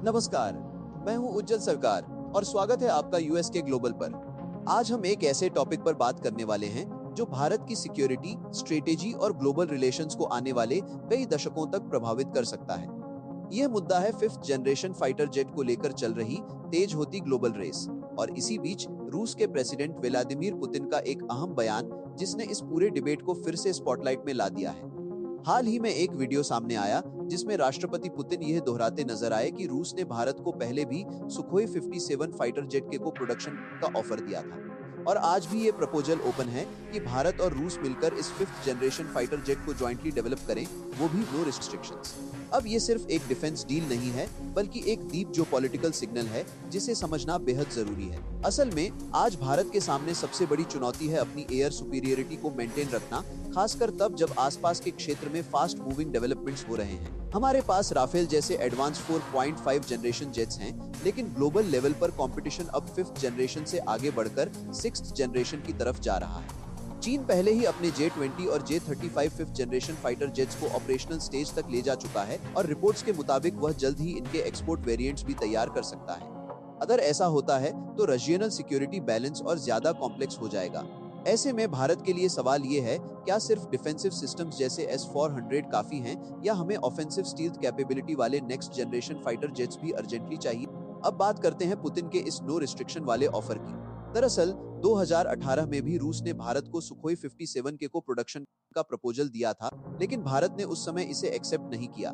नमस्कार, मैं हूं उज्जवल सरकार और स्वागत है आपका यूएस के ग्लोबल पर। आज हम एक ऐसे टॉपिक पर बात करने वाले हैं जो भारत की सिक्योरिटी, स्ट्रेटेजी और ग्लोबल रिलेशंस को आने वाले कई दशकों तक प्रभावित कर सकता है। यह मुद्दा है फिफ्थ जनरेशन फाइटर जेट को लेकर चल रही तेज होती ग्लोबल रेस और इसी बीच रूस के प्रेसिडेंट व्लादिमीर पुतिन का एक अहम बयान जिसने इस पूरे डिबेट को फिर से स्पॉटलाइट में ला दिया है। हाल ही में एक वीडियो सामने आया जिसमें राष्ट्रपति पुतिन यह दोहराते नजर आए कि रूस ने भारत को पहले भी सुखोई 57 फाइटर जेट के को प्रोडक्शन का ऑफर दिया था और आज भी ये प्रपोजल ओपन है कि भारत और रूस मिलकर इस फिफ्थ जनरेशन फाइटर जेट को ज्वाइंटली डेवलप करें, वो भी नो रिस्ट्रिक्शंस। अब ये सिर्फ एक डिफेंस डील नहीं है बल्कि एक डीप जो पॉलिटिकल सिग्नल है जिसे समझना बेहद जरूरी है। असल में आज भारत के सामने सबसे बड़ी चुनौती है अपनी एयर सुपीरियरिटी को मेंटेन रखना, खासकर तब जब आसपास के क्षेत्र में फास्ट मूविंग डेवलपमेंट्स हो रहे हैं। हमारे पास राफेल जैसे एडवांस 4.5 जनरेशन जेट्स हैं, लेकिन ग्लोबल लेवल पर कंपटीशन अब फिफ्थ जनरेशन से आगे बढ़कर सिक्स्थ जनरेशन की तरफ जा रहा है। चीन पहले ही अपने J-20 और J-35 fifth generation fighter jets को ऑपरेशनल स्टेज तक ले जा चुका है और रिपोर्ट्स के मुताबिक वह जल्द ही इनके एक्सपोर्ट वेरिएंट्स भी तैयार कर सकता है। अगर ऐसा होता है तो रीजनल सिक्योरिटी बैलेंस और ज्यादा कॉम्प्लेक्स हो जाएगा। ऐसे में भारत के लिए सवाल ये है, क्या सिर्फ डिफेंसिव सिस्टम्स जैसे S-400 काफी हैं या हमें ऑफेंसिव स्टील्थ कैपेबिलिटी वाले नेक्स्ट जनरेशन फाइटर जेट्स भी अर्जेंटली चाहिए? अब बात करते हैं पुतिन के इस नो रिस्ट्रिक्शन वाले ऑफर की। दरअसल 2018 में भी रूस ने भारत को सुखोई 57 के को प्रोडक्शन का प्रपोजल दिया था, लेकिन भारत ने उस समय इसे एक्सेप्ट नहीं किया।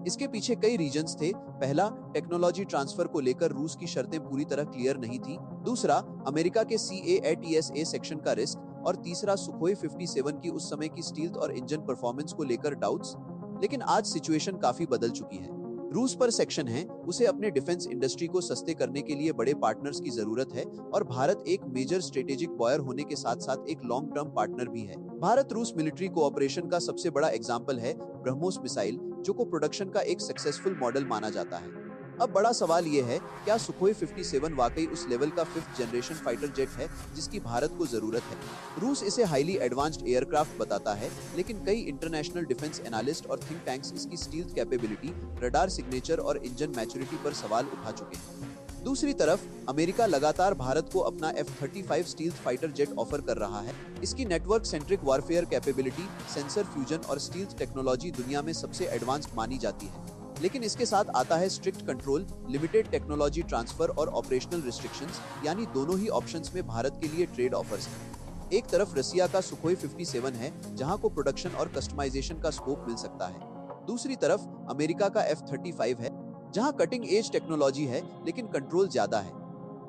इसके पीछे कई रीजंस थे। पहला, टेक्नोलॉजी ट्रांसफर को लेकर रूस की शर्तें पूरी तरह क्लियर नहीं थी। दूसरा, अमेरिका के CAATSA सेक्शन का रिस्क और तीसरा, सुखोई 57 की उस समय की स्टील्थ और इंजन परफॉर्मेंस को लेकर डाउट्स। लेकिन आज सिचुएशन काफी बदल चुकी है। रूस पर सेक्शन है, उसे अपने डिफेंस इंडस्ट्री को सस्ते करने के लिए बड़े पार्टनर्स की जरूरत है और भारत एक मेजर स्ट्रेटेजिक बॉयर होने के साथ साथ एक लॉन्ग टर्म पार्टनर भी है। भारत रूस मिलिट्री कोऑपरेशन का सबसे बड़ा एग्जाम्पल है ब्रह्मोस मिसाइल, जो को प्रोडक्शन का एक सक्सेसफुल मॉडल माना जाता है। अब बड़ा सवाल ये है, क्या सुखोई 57 वाकई उस लेवल का फिफ्थ जनरेशन फाइटर जेट है जिसकी भारत को जरूरत है? रूस इसे हाईली एडवांस्ड एयरक्राफ्ट बताता है, लेकिन कई इंटरनेशनल डिफेंस एनालिस्ट और थिंक टैंक्स इसकी स्टील्थ कैपेबिलिटी, रडार सिग्नेचर और इंजन मैच्योरिटी पर सवाल उठा चुके हैं। दूसरी तरफ अमेरिका लगातार भारत को अपना F-35 stealth fighter jet offer कर रहा है। इसकी network centric warfare capability, sensor fusion और स्टील्थ टेक्नोलॉजी दुनिया में सबसे एडवांस्ड मानी जाती है, लेकिन इसके साथ आता है strict control, limited technology transfer और ऑपरेशनल रिस्ट्रिक्शंस, यानी दोनों ही ऑप्शंस में भारत के लिए ट्रेड ऑफर्स हैं। एक तरफ रसिया का सुखोई 57 है, जहां को प्रोडक्शन और कस्टमाइजेशन का स्कोप मिल सकता है। दूसरी तरफ अमेरिका का F-35 है, जहां कटिंग एज टेक्नोलॉजी है लेकिन कंट्रोल ज्यादा है।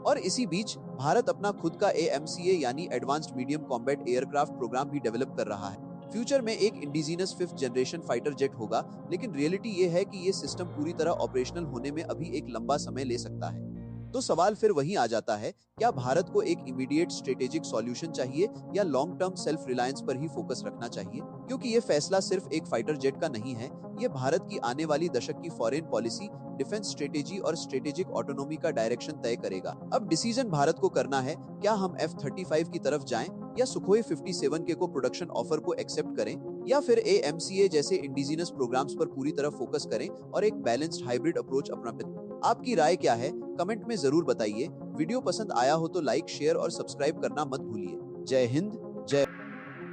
और इसी बीच भारत अपना खुद का AMCA यानी advanced medium combat aircraft programme भी डेवलप कर रहा है। फ्यूचर में एक indigenous fifth generation fighter jet होगा, लेकिन रियलिटी ये है कि ये सिस्टम पूरी तरह ऑपरेशनल होने में अभी एक लंबा समय ले सकता है। तो सवाल फिर वहीं आ जाता है, क्या भारत को एक इमीडिएट स्ट्रेटेजिक सॉल्यूशन चाहिए या लॉन्ग टर्म सेल्फ रिलायंस पर ही फोकस रखना चाहिए? क्योंकि ये फैसला सिर्फ एक फाइटर जेट का नहीं है, ये भारत की आने वाली दशक की फॉरेन पॉलिसी, डिफेंस स्ट्रेटेजी और स्ट्रेटेजिक ऑटोनोमी का डायरेक्शन तय करेगा। अब डिसीजन भारत को करना है, क्या हम F-35 की तरफ जाएं या सुखोई 57 के को प्रोडक्शन ऑफर को एक्सेप्ट करें, या फिर AMCA जैसे इंडिजिनस प्रोग्राम्स पर पूरी तरह फोकस करें और एक बैलेंस्ड हाइब्रिड अप्रोच अपनाएं। आपकी राय क्या है? कमेंट में जरूर बताइए। वीडियो पसंद आया हो तो लाइक, शेयर और सब्सक्राइब करना मत भूलिए। जय हिंद, जय